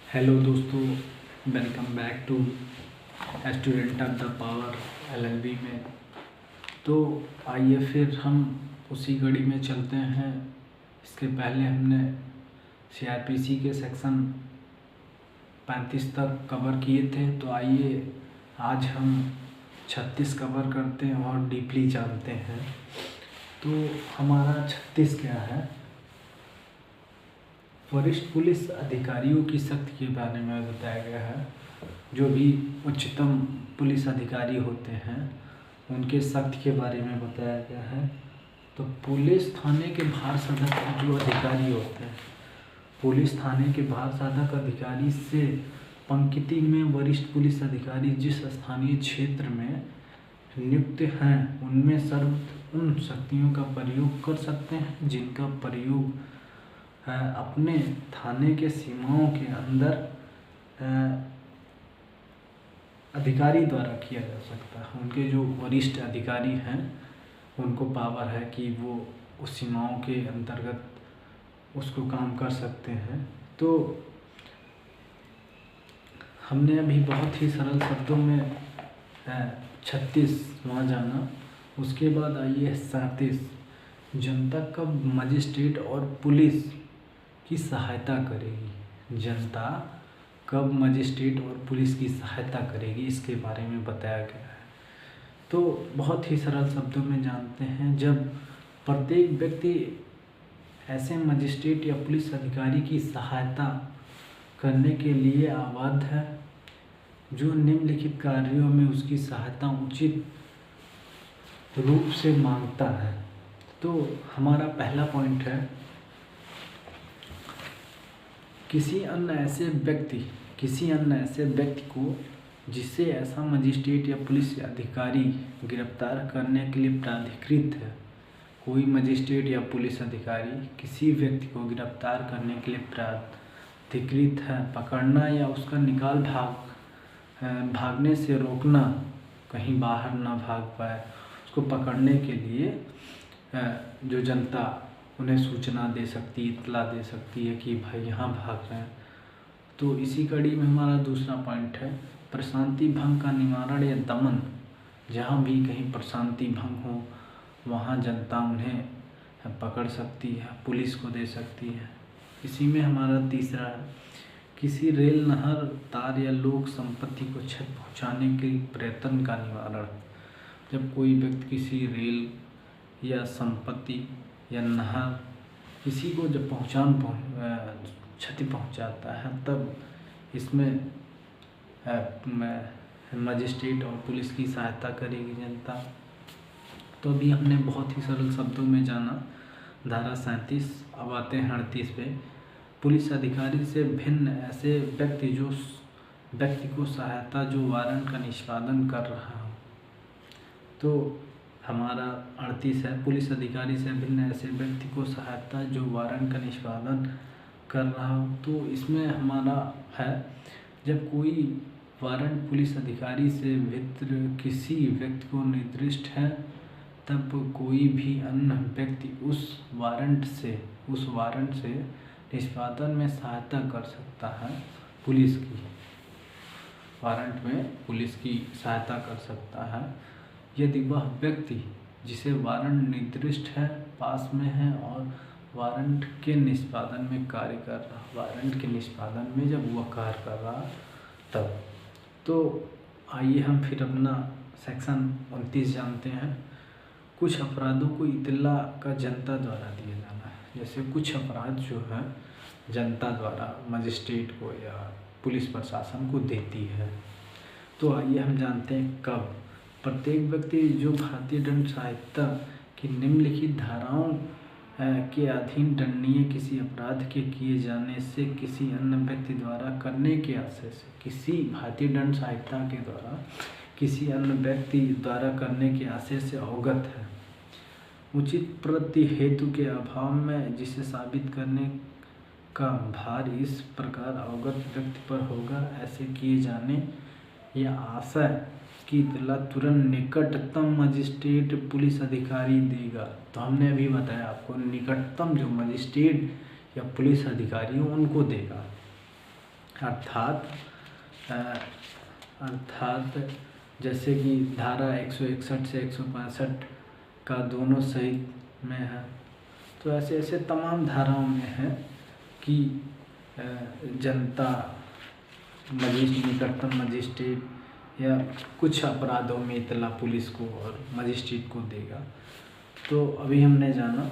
Hello दोस्तों, welcome back to student of the power LLB में। तो आइए फिर हम उसी कड़ी में चलते हैं। इसके पहले हमने सीआरपीसी के सेक्शन 35 तक कवर किए थे, तो आइए आज हम 36 कवर करते हैं और डीपली जानते हैं। तो हमारा 36 क्या है? वरिष्ठ पुलिस अधिकारियों की सख्ती के बारे में बताया गया है। जो भी उच्चतम पुलिस अधिकारी होते हैं उनके सख्ती के बारे में बताया गया है। तो पुलिस थाने के भार साधक जो अधिकारी होते हैं, पुलिस थाने के भार साधक अधिकारी से पंक्ति में वरिष्ठ पुलिस अधिकारी जिस स्थानीय क्षेत्र में नियुक्त हैं उनमें सर्व उन शक्तियों का प्रयोग कर सकते हैं जिनका प्रयोग अपने थाने के सीमाओं के अंदर अधिकारी द्वारा किया जा सकता है। उनके जो वरिष्ठ अधिकारी हैं उनको पावर है कि वो उस सीमाओं के अंतर्गत उसको काम कर सकते हैं। तो हमने अभी बहुत ही सरल शब्दों में 36 वहाँ जाना। उसके बाद आइए 37। जनता कब मजिस्ट्रेट और पुलिस की सहायता करेगी। जनता कब मजिस्ट्रेट और पुलिस की सहायता करेगी, इसके बारे में बताया गया है। तो बहुत ही सरल शब्दों में जानते हैं। जब प्रत्येक व्यक्ति ऐसे मजिस्ट्रेट या पुलिस अधिकारी की सहायता करने के लिए आबद्ध है जो निम्नलिखित कार्यों में उसकी सहायता उचित रूप से मांगता है। तो हमारा पहला पॉइंट है, किसी अन्य ऐसे व्यक्ति को जिसे ऐसा मजिस्ट्रेट या पुलिस अधिकारी गिरफ्तार करने के लिए प्राधिकृत है। कोई मजिस्ट्रेट या पुलिस अधिकारी किसी व्यक्ति को गिरफ्तार करने के लिए प्राधिकृत है, पकड़ना या उसका निकाल भागने से रोकना, कहीं बाहर ना भाग पाए, उसको पकड़ने के लिए जो जनता उन्हें सूचना दे सकती है, इत्तला दे सकती है कि भाई यहाँ भाग रहे हैं। तो इसी कड़ी में हमारा दूसरा पॉइंट है, प्रशांति भंग का निवारण या दमन। जहाँ भी कहीं प्रशांति भंग हो वहाँ जनता उन्हें पकड़ सकती है, पुलिस को दे सकती है। इसी में हमारा तीसरा है, किसी रेल, नहर, तार या लोक संपत्ति को क्षति पहुँचाने के प्रयत्न का निवारण। जब कोई व्यक्ति किसी रेल या संपत्ति या नहर किसी को जब क्षति पहुंचाता है तब इसमें मजिस्ट्रेट और पुलिस की सहायता करेगी जनता। तो अभी हमने बहुत ही सरल शब्दों में जाना धारा 37। अब आते हैं 38 पे। पुलिस अधिकारी से भिन्न ऐसे व्यक्ति को सहायता जो वारंट का निष्पादन कर रहा हो। तो हमारा 38 है, पुलिस अधिकारी से भिन्न ऐसे व्यक्ति को सहायता जो वारंट का निष्पादन कर रहा हो। तो इसमें हमारा है, जब कोई वारंट पुलिस अधिकारी से भिन्न किसी व्यक्ति को निर्दिष्ट है तब कोई भी अन्य व्यक्ति उस वारंट से निष्पादन में सहायता कर सकता है। पुलिस की वारंट में पुलिस की सहायता कर सकता है यदि वह व्यक्ति जिसे वारंट निर्दिष्ट है पास में है और वारंट के निष्पादन में कार्य कर रहा, वारंट के निष्पादन में जब वह कार्य कर रहा तब। तो आइए हम फिर अपना सेक्शन 29 जानते हैं। कुछ अपराधों को इत्तला का जनता द्वारा दिया जाना है। जैसे कुछ अपराध जो है जनता द्वारा मजिस्ट्रेट को या पुलिस प्रशासन को देती है। तो आइए हम जानते हैं कब। प्रत्येक व्यक्ति जो भारतीय दंड संहिता की निम्नलिखित धाराओं के अधीन दंडनीय किसी अपराध के किए जाने से किसी अन्य व्यक्ति द्वारा करने के आशय से, किसी भारतीय दंड संहिता के द्वारा किसी अन्य व्यक्ति द्वारा करने के आशय से अवगत है, उचित प्रति हेतु के अभाव में जिसे साबित करने का भार इस प्रकार अवगत व्यक्ति पर होगा, ऐसे किए जाने या आशय की इत्तला तुरंत निकटतम मजिस्ट्रेट पुलिस अधिकारी देगा। तो हमने अभी बताया आपको, निकटतम जो मजिस्ट्रेट या पुलिस अधिकारी हो उनको देगा। अर्थात अर्थात जैसे कि धारा 161 से 165 का दोनों सहित में है, तो ऐसे ऐसे तमाम धाराओं में है कि जनता निकटतम मजिस्ट्रेट या कुछ अपराधों में इतला पुलिस को और मजिस्ट्रेट को देगा। तो अभी हमने जाना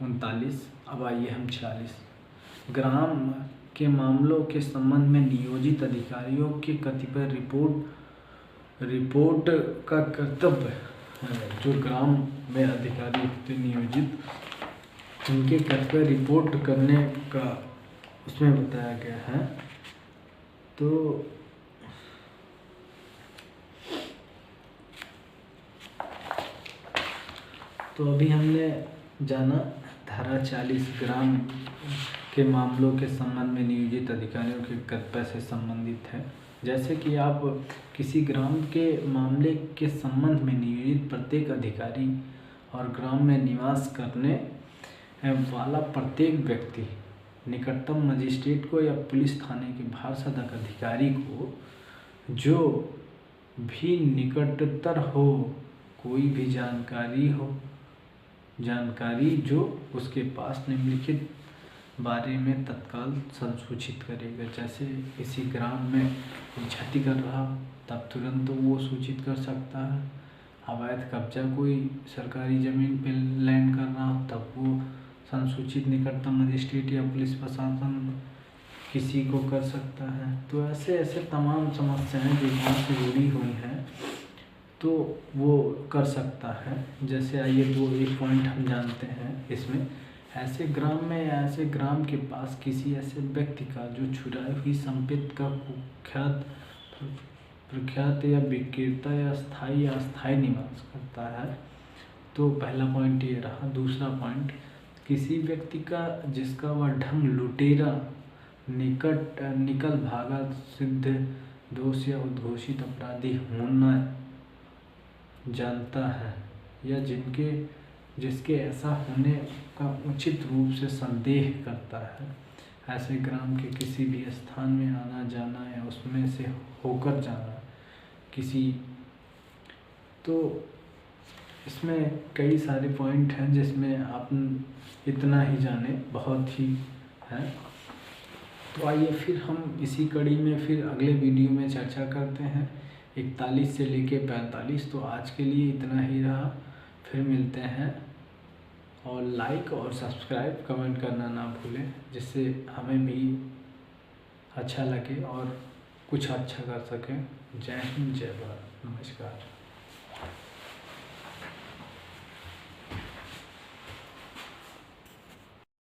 39, अब आइए हम 46। ग्राम के मामलों के संबंध में नियोजित अधिकारियों के कतिपय रिपोर्ट का कर्तव्य है। जो ग्राम में अधिकारी होते नियोजित, उनके कर्तव्य रिपोर्ट करने का उसमें बताया गया है। तो अभी हमने जाना धारा 40 ग्राम के मामलों के संबंध में नियोजित अधिकारियों के कर्तव्य से संबंधित है। जैसे कि आप किसी ग्राम के मामले के संबंध में नियोजित प्रत्येक अधिकारी और ग्राम में निवास करने वाला प्रत्येक व्यक्ति निकटतम मजिस्ट्रेट को या पुलिस थाने के भारसाधक अधिकारी को जो भी निकटतर हो कोई भी जानकारी जो उसके पास निम्नलिखित बारे में तत्काल संसूचित करेगा। जैसे किसी ग्राम में कोई क्षति कर रहा तब तुरंत वो सूचित कर सकता है। अवैध कब्जा कोई सरकारी ज़मीन पे लैंड कर रहा हो तब वो संसूचित निकटतम मजिस्ट्रेट या पुलिस प्रशासन किसी को कर सकता है। तो ऐसे ऐसे तमाम समस्याएं जो गाँव से जुड़ी हुई हैं तो वो कर सकता है। जैसे आइए तो एक पॉइंट हम जानते हैं इसमें, ऐसे ग्राम में या ऐसे ग्राम के पास किसी ऐसे व्यक्ति का जो छुड़ाई हुई संपत्ति का प्रख्यात या विक्रेता या स्थायी या अस्थायी निवास करता है। तो पहला पॉइंट ये रहा। दूसरा पॉइंट, किसी व्यक्ति का जिसका वह ढंग लुटेरा निकल भागा सिद्ध दोष या उद्घोषित अपराधी होना जानता है या जिसके ऐसा होने का उचित रूप से संदेह करता है, ऐसे ग्राम के किसी भी स्थान में आना जाना या उसमें से होकर जाना तो इसमें कई सारे पॉइंट हैं जिसमें आप इतना ही जाने बहुत ही है। तो आइए फिर हम इसी कड़ी में फिर अगले वीडियो में चर्चा करते हैं 41 से लेके 45। तो आज के लिए इतना ही रहा, फिर मिलते हैं। और लाइक और सब्सक्राइब कमेंट करना ना भूलें, जिससे हमें भी अच्छा लगे और कुछ अच्छा कर सकें। जय हिंद, जय भारत, नमस्कार।